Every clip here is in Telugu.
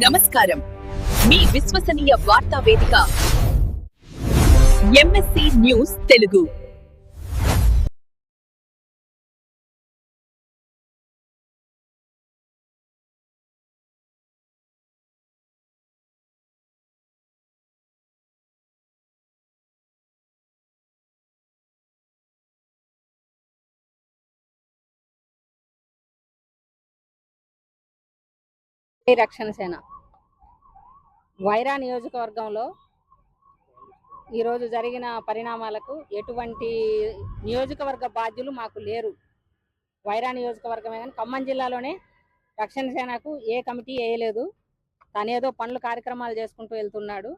నమస్కారం. మీ విశ్వసనీయ వార్తా వేదిక ఎంఎస్సి న్యూస్ తెలుగు. రక్షణ సేన వైరా నియోజకవర్గంలో ఈరోజు జరిగిన పరిణామాలకు ఎటువంటి నియోజకవర్గ బాధ్యులు మాకు లేరు. వైరా నియోజకవర్గమే కానీ ఖమ్మం జిల్లాలోనే రక్షణ సేనకు ఏ కమిటీ వేయలేదు. తనేదో పనులు కార్యక్రమాలు చేసుకుంటూ వెళ్తున్నాడు.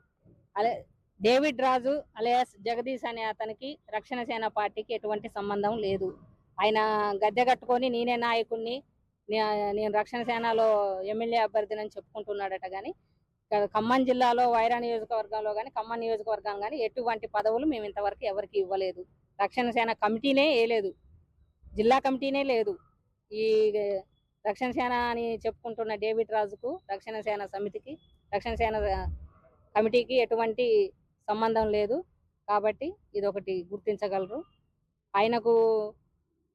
అలే డేవిడ్ రాజు అలియాస్ జగదీష్ అనే అతనికి రక్షణ సేన పార్టీకి ఎటువంటి సంబంధం లేదు. ఆయన గద్దె కట్టుకొని నేనే నాయకుడిని, నేను రక్షణ సేనలో ఎమ్మెల్యే అభ్యర్థిని చెప్పుకుంటున్నాడట. కానీ ఖమ్మం జిల్లాలో వైరా నియోజకవర్గంలో కానీ ఖమ్మం నియోజకవర్గం కానీ ఎటువంటి పదవులు మేము ఇంతవరకు ఎవరికి ఇవ్వలేదు. రక్షణ సేన కమిటీనే వేయలేదు, జిల్లా కమిటీనే లేదు. ఈ రక్షణ సేన అని చెప్పుకుంటున్న డేవిడ్ రాజుకు రక్షణ సేన సమితికి రక్షణ సేన కమిటీకి ఎటువంటి సంబంధం లేదు. కాబట్టి ఇదొకటి గుర్తించగలరు.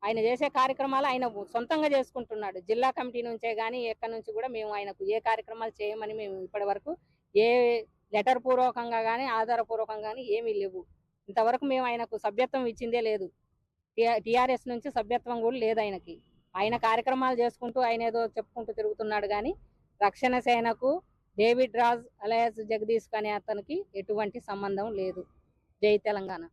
ఆయన చేసే కార్యక్రమాలు ఆయన సొంతంగా చేసుకుంటున్నాడు. జిల్లా కమిటీ నుంచే కానీ ఎక్కడి నుంచి కూడా మేము ఆయనకు ఏ కార్యక్రమాలు చేయమని మేము ఇప్పటి వరకు ఏ లెటర్ పూర్వకంగా కానీ ఆధారపూర్వకంగా కానీ ఏమీ లేవు. ఇంతవరకు మేము ఆయనకు సభ్యత్వం ఇచ్చిందే లేదు. టీఆర్ఎస్ నుంచి సభ్యత్వం కూడా లేదు ఆయనకి. ఆయన కార్యక్రమాలు చేసుకుంటూ ఆయన ఏదో చెప్పుకుంటూ తిరుగుతున్నాడు. కానీ రక్షణ సేనకు డేవిడ్ రాజ్ అలయాస్ జగదీష్ అనే అతనికి ఎటువంటి సంబంధం లేదు. జై తెలంగాణ.